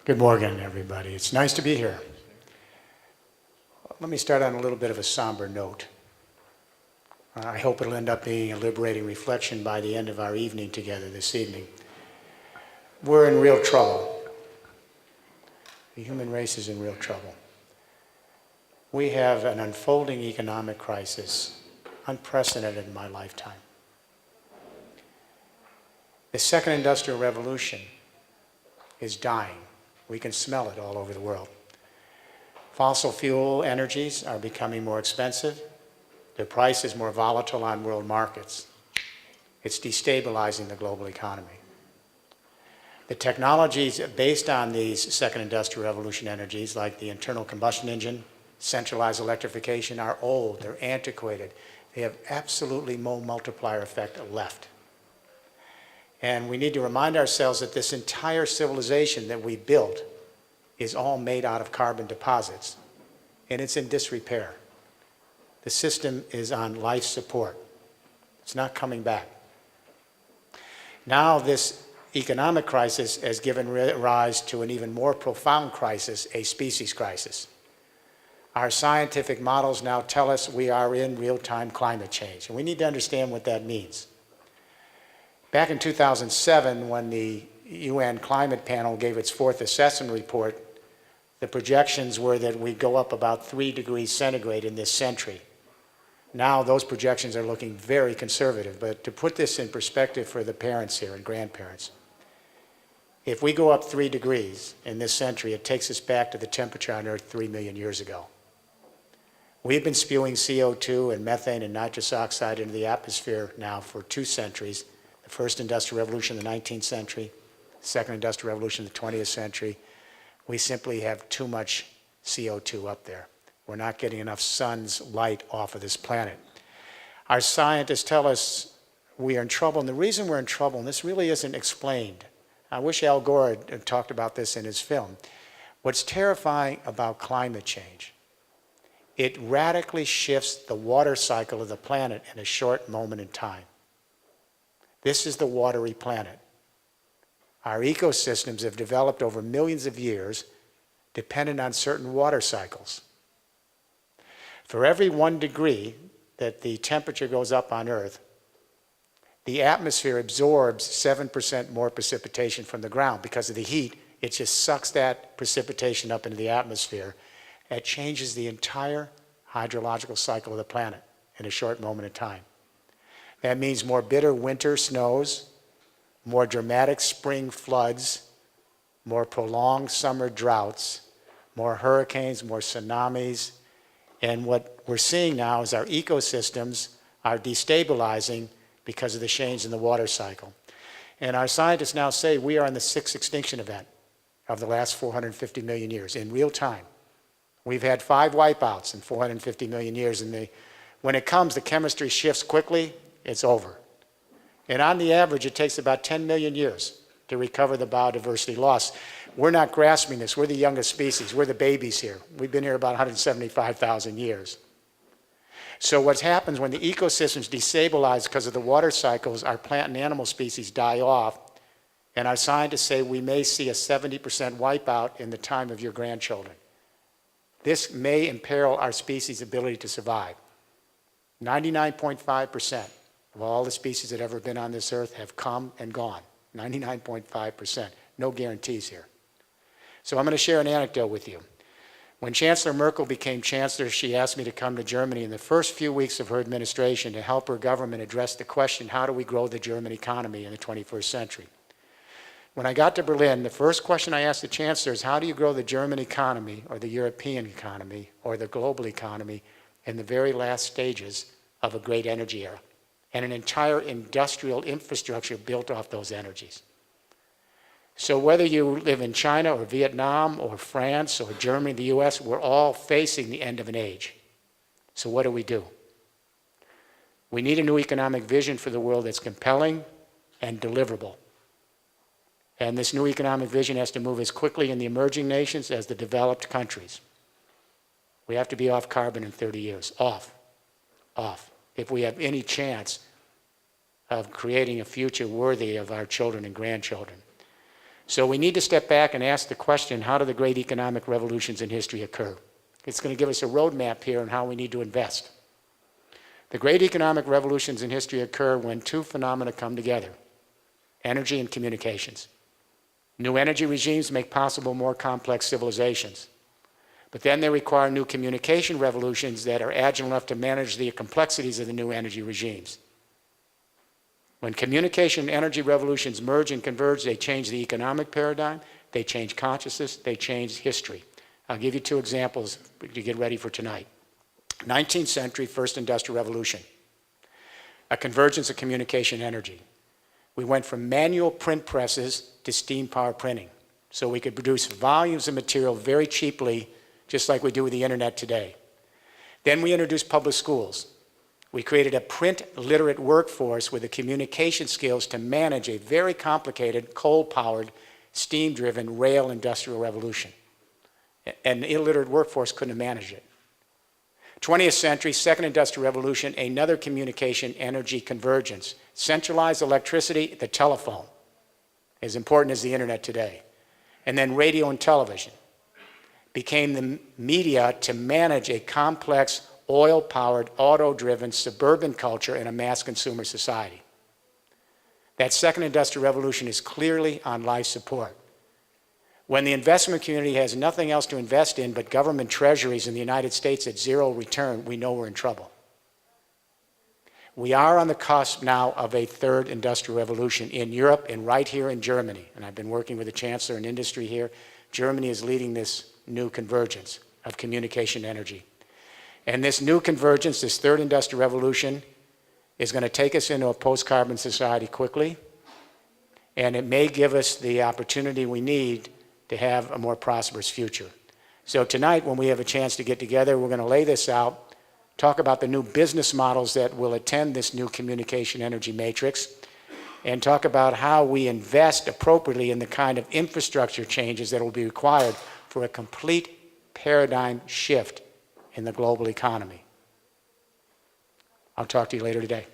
Good morning, everybody. It's nice to be here. Let me start on a little bit of a somber note. I hope it'll end up being a liberating reflection by the end of our evening together this evening. We're in real trouble. The human race is in real trouble. We have an unfolding economic crisis, unprecedented in my lifetime. The second industrial revolution is dying. We can smell it all over the world. Fossil fuel energies are becoming more expensive. Their price is more volatile on world markets. It's destabilizing the global economy. The technologies based on these second industrial revolution energies, like the internal combustion engine, centralized electrification, are old, they're antiquated. They have absolutely no multiplier effect left. And we need to remind ourselves that this entire civilization that we built is all made out of carbon deposits, and it's in disrepair. The system is on life support. It's not coming back. Now this economic crisis has given rise to an even more profound crisis, a species crisis. Our scientific models now tell us we are in real-time climate change, and we need to understand what that means. Back in 2007, when the UN Climate Panel gave its fourth assessment report, the projections were that we'd go up about 3 degrees centigrade in this century. Now those projections are looking very conservative, but to put this in perspective for the parents here and grandparents, if we go up 3 degrees in this century, it takes us back to the temperature on Earth 3 million years ago. We've been spewing CO2 and methane and nitrous oxide into the atmosphere now for 2 centuries. The first industrial revolution in the 19th century, the second industrial revolution in the 20th century. We simply have too much CO2 up there. We're not getting enough sun's light off of this planet. Our scientists tell us we are in trouble, and the reason we're in trouble, and this really isn't explained. I wish Al Gore had talked about this in his film. What's terrifying about climate change, it radically shifts the water cycle of the planet in a short moment in time. This is the watery planet. Our ecosystems have developed over millions of years dependent on certain water cycles. For every 1 degree that the temperature goes up on Earth, the atmosphere absorbs 7% more precipitation from the ground. Because of the heat, it just sucks that precipitation up into the atmosphere. It changes the entire hydrological cycle of the planet in a short moment of time. That means more bitter winter snows, more dramatic spring floods, more prolonged summer droughts, more hurricanes, more tsunamis. And what we're seeing now is our ecosystems are destabilizing because of the change in the water cycle. And our scientists now say we are in the 6th extinction event of the last 450 million years in real time. We've had 5 wipeouts in 450 million years, and when it comes, the chemistry shifts quickly. It's over. And on the average, it takes about 10 million years to recover the biodiversity loss. We're not grasping this. We're the youngest species. We're the babies here. We've been here about 175,000 years. So what happens when the ecosystems destabilize because of the water cycles, our plant and animal species die off, and our scientists say we may see a 70% wipeout in the time of your grandchildren. This may imperil our species' ability to survive. 99.5% of all the species that have ever been on this earth have come and gone. 99.5%. No guarantees here. So I'm going to share an anecdote with you. When Chancellor Merkel became chancellor, she asked me to come to Germany in the first few weeks of her administration to help her government address the question, how do we grow the German economy in the 21st century? When I got to Berlin, the first question I asked the chancellor is, how do you grow the German economy or the European economy or the global economy in the very last stages of a great energy era, and an entire industrial infrastructure built off those energies? So whether you live in China or Vietnam or France or Germany, the US, we're all facing the end of an age. So what do? We need a new economic vision for the world that's compelling and deliverable. And this new economic vision has to move as quickly in the emerging nations as the developed countries. We have to be off carbon in 30 years. Off. If we have any chance of creating a future worthy of our children and grandchildren. So we need to step back and ask the question, how do the great economic revolutions in history occur? It's going to give us a roadmap here on how we need to invest. The great economic revolutions in history occur when two phenomena come together: energy and communications. New energy regimes make possible more complex civilizations, but then they require new communication revolutions that are agile enough to manage the complexities of the new energy regimes. When communication and energy revolutions merge and converge, they change the economic paradigm, they change consciousness, they change history. I'll give you two examples to get ready for tonight. 19th century, first industrial revolution, a convergence of communication energy. We went from manual print presses to steam power printing, so we could produce volumes of material very cheaply, just like we do with the internet today. Then we introduced public schools. We created a print-literate workforce with the communication skills to manage a very complicated, coal-powered, steam-driven rail industrial revolution. An illiterate workforce couldn't have managed it. 20th century, second industrial revolution, another communication energy convergence. Centralized electricity, the telephone, as important as the internet today. And then radio and television became the media to manage a complex, oil-powered, auto-driven suburban culture in a mass consumer society. That second industrial revolution is clearly on life support. When the investment community has nothing else to invest in but government treasuries in the United States at zero return, we know we're in trouble. We are on the cusp now of a third industrial revolution in Europe and right here in Germany. And I've been working with the chancellor and industry here. Germany is leading this new convergence of communication energy. And this new convergence, this third industrial revolution, is going to take us into a post-carbon society quickly. And it may give us the opportunity we need to have a more prosperous future. So tonight, when we have a chance to get together, we're going to lay this out, talk about the new business models that will attend this new communication energy matrix, and talk about how we invest appropriately in the kind of infrastructure changes that will be required for a complete paradigm shift in the global economy. I'll talk to you later today.